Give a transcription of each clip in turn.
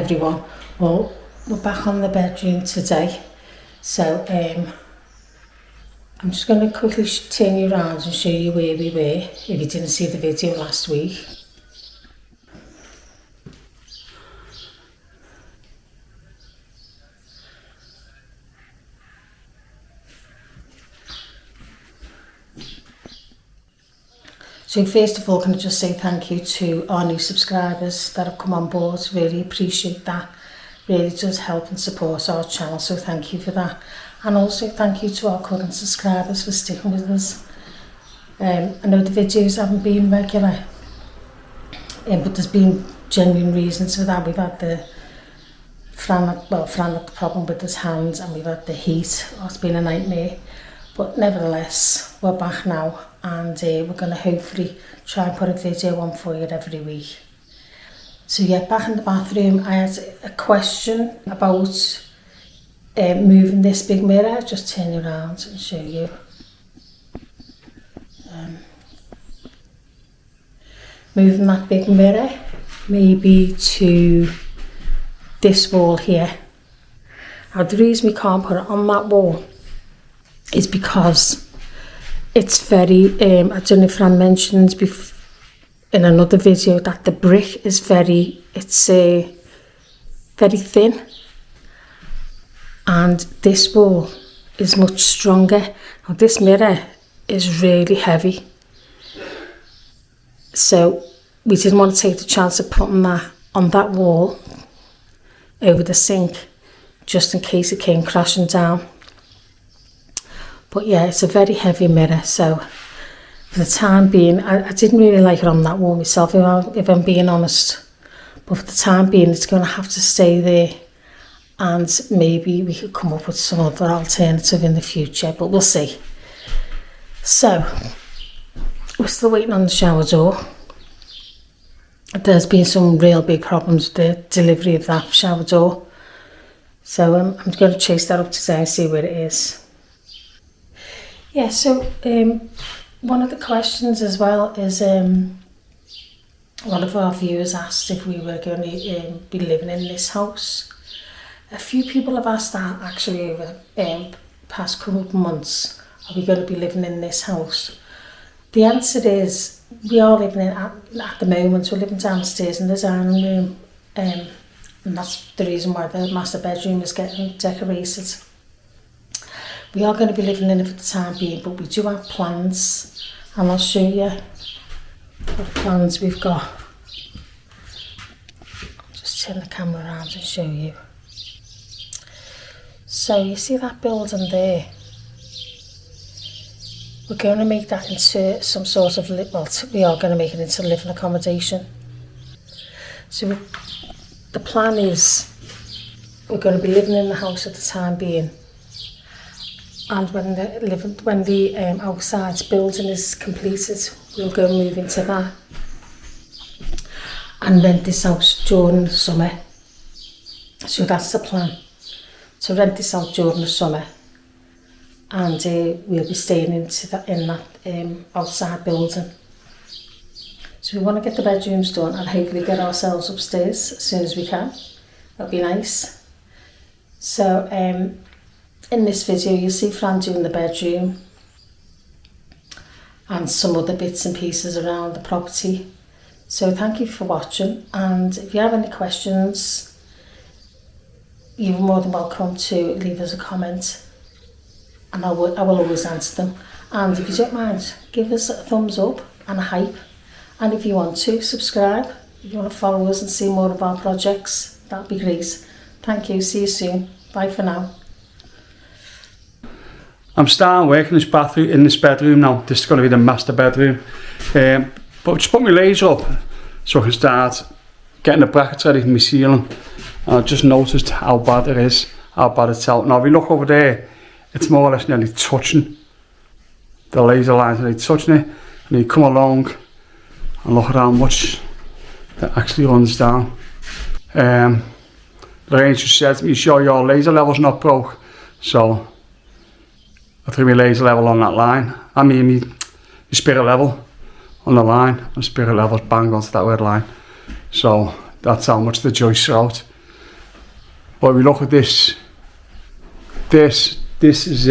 everyone. Well, we're back on the bedroom today, so I'm just going to quickly turn you around and show you where we were if you didn't see the video last week. So first of all, can I just say thank you to our new subscribers that have come on board. Really appreciate that. Really does help and support our channel, so thank you for that. And also thank you to our current subscribers for sticking with us. I know the videos haven't been regular, but there's been genuine reasons for that. We've had the Fran had the problem with his hands, and we've had the heat. Oh, it's been a nightmare. But nevertheless, we're back now, and we're going to hopefully try and put a video on for you every week. So yeah, back in the bathroom, I had a question about moving this big mirror. Just turn it around and show you. Moving that big mirror, maybe to this wall here. Now the reason we can't put it on that wall is because it's very, I don't know if Fran mentioned in another video that the brick is very thin, and this wall is much stronger. Now this mirror is really heavy, so we didn't want to take the chance of putting that on that wall over the sink, just in case it came crashing down. But yeah, it's a very heavy mirror, so for the time being, I didn't really like it on that wall myself, if I'm being honest. But for the time being, it's going to have to stay there, and maybe we could come up with some other alternative in the future, but we'll see. So, we're still waiting on the shower door. There's been some real big problems with the delivery of that shower door. So I'm going to chase that up today and see where it is. Yeah, so one of the questions as well is one of our viewers asked if we were going to be living in this house. A few people have asked that actually over the past couple of months. Are we going to be living in this house? The answer is we are living in at the moment. We're living downstairs in the dining room, and that's the reason why the master bedroom is getting decorated. We are going to be living in it for the time being, but we do have plans, and I'll show you what plans we've got. Just turn the camera around and show you. So you see that building there? We're going to make that into some sort of, we are going to make it into living accommodation. So the plan is we're going to be living in the house at the time being. And when the outside building is completed, we'll go move into that and rent this house during the summer. So that's the plan, to rent this out during the summer, and we'll be staying in that outside building. So we want to get the bedrooms done and hopefully get ourselves upstairs as soon as we can. That'll be nice. So in this video, you'll see Fran doing the bedroom and some other bits and pieces around the property. So thank you for watching, and if you have any questions, you're more than welcome to leave us a comment, and I will always answer them. And if you don't mind, give us a thumbs up and a hype, and if you want to, subscribe. If you want to follow us and see more of our projects, that'd be great. Thank you, see you soon, bye for now. I'm starting work in this bedroom now. This is going to be the master bedroom. But just put my laser up so I can start getting the brackets ready for my ceiling. And I just noticed how bad it is, how bad it's out. Now if you look over there, it's more or less nearly touching. The laser lines are nearly touching it. And you come along and look at how much that actually runs down. Lorraine just said to me, sure your laser level's not broke. So I threw my laser level on that line. I mean my spirit level on the line. My spirit level's bang onto that red line. So that's how much the joists are out. But if we look at this is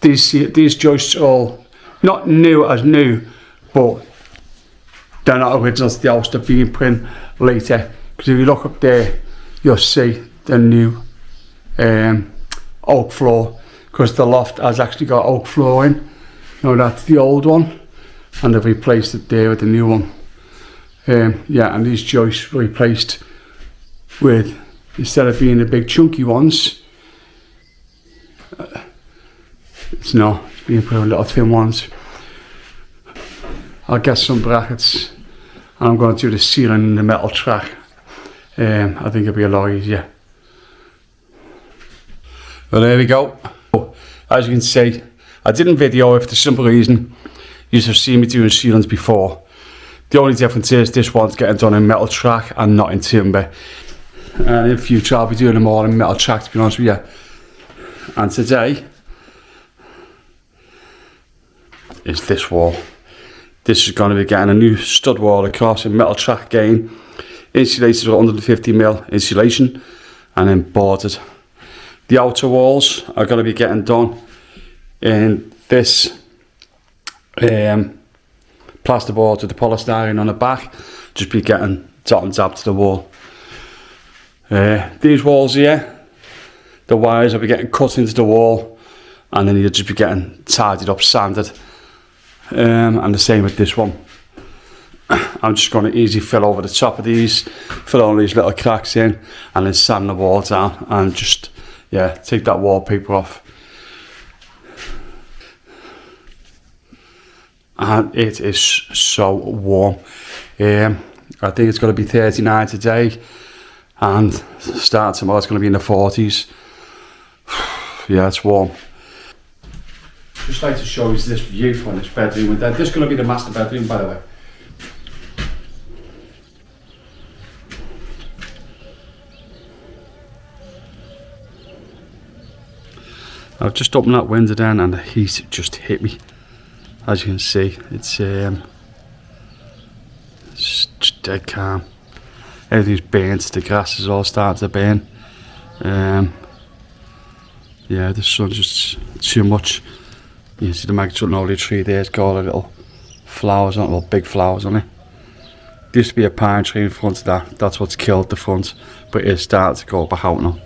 these joists are all not new as new, but they're not original to the house. They're being put in later. Because if you look up there, you'll see the new oak floor. Because the loft has actually got oak flooring. You know, that's the old one, and they've replaced it there with the new one. Yeah, and these joists were replaced with, instead of being the big chunky ones, it's being put on little thin ones. I'll get some brackets, and I'm going to do the ceiling in the metal track. I think it'll be a lot easier. Well, there we go. As you can see, I didn't video it for the simple reason you have seen me doing ceilings before. The only difference is this one's getting done in metal track and not in timber. And in the future I'll be doing them all in metal track, to be honest with you. And today is this wall. This is going to be getting a new stud wall across in metal track again, insulated with 150mm insulation and then boarded. The outer walls are going to be getting done in this plasterboard with the polystyrene on the back, just be getting dot and dab to the wall. These walls here, the wires will be getting cut into the wall, and then you'll just be getting tidied up, sanded, and the same with this one. I'm just going to easily fill over the top of these, fill all these little cracks in, and then sand the wall down, and just take that wallpaper off. And it is so warm. I think it's going to be 39 today, and start tomorrow it's going to be in the 40s. Yeah, it's warm. Just like to show you this view from this bedroom, and this is going to be the master bedroom, by the way. I've just opened that window down and the heat just hit me. As you can see, it's just dead calm. Everything's burnt, the grass is all starting to burn. Yeah, the sun's just too much. You can see the magnolia tree there, it's got all the little flowers on it, little big flowers on it. There used to be a pine tree in front of that, that's what's killed the front, but it's starting to go back out now.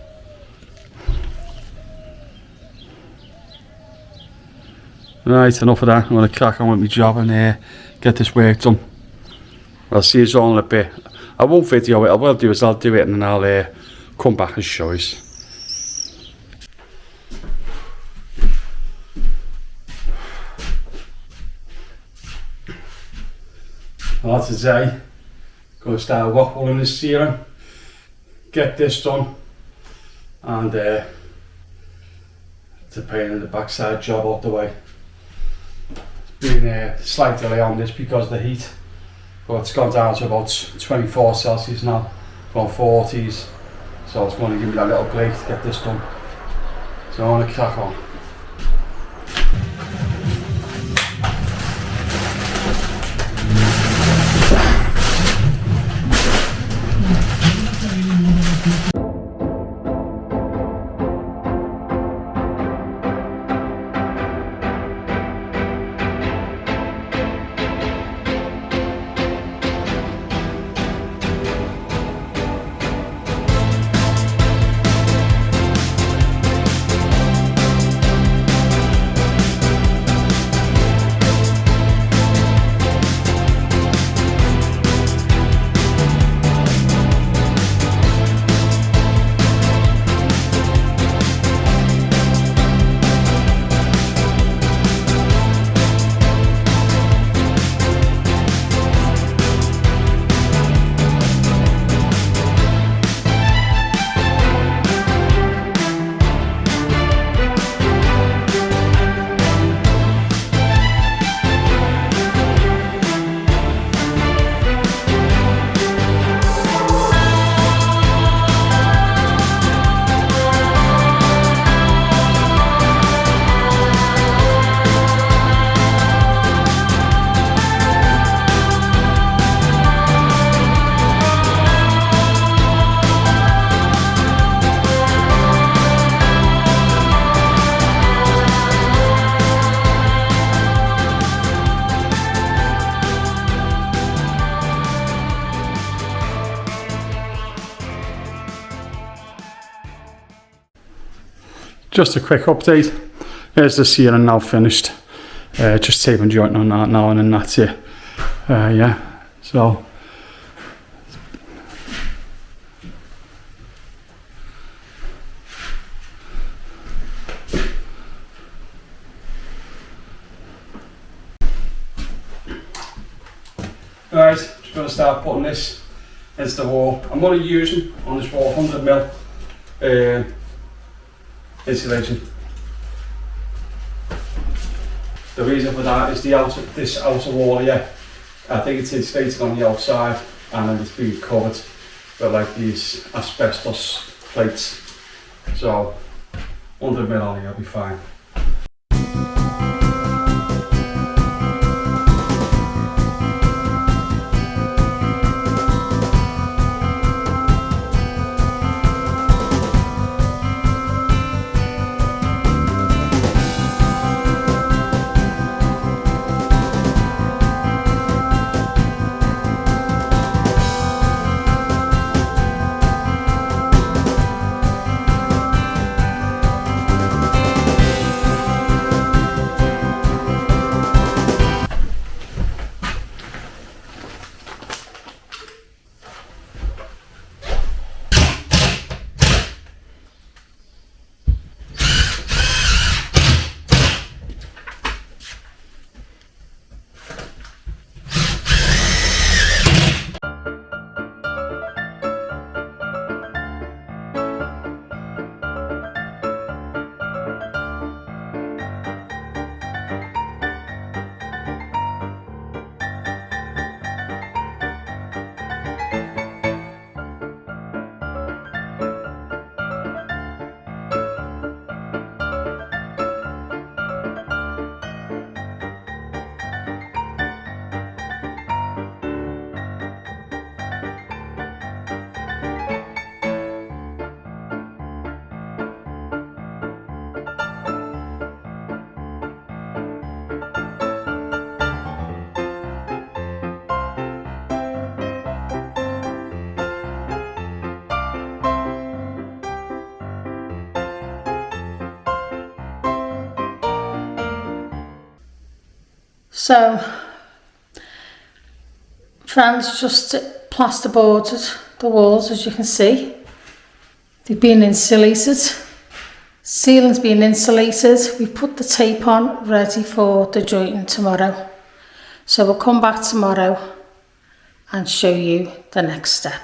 Right, enough of that. I'm going to crack on with my job and get this work done. I'll see you all in a bit. I won't video it, I will do is I'll do it and then I'll come back and show you. Well, today, going to start rock walling this ceiling, get this done, and it's a pain in the backside job out the way. Been a slight delay on this because of the heat, but it's gone down to about 24 Celsius now from 40s, so it's going to give me that little break to get this done. So I'm going to crack on. just a quick update. There's the ceiling now finished. Just taping joint on that now, and then that's it. Yeah, so. Alright, just going to start putting this into the wall. I'm only using on this wall 100mm insulation. The reason for that is this outer wall here, I think it's insulated on the outside and then it's being covered with like these asbestos plates. So 100mm on here will be fine. So, Fran's just plasterboarded the walls, as you can see. They've been insulated. Ceiling's been insulated. We've put the tape on, ready for the jointing tomorrow. So we'll come back tomorrow and show you the next step.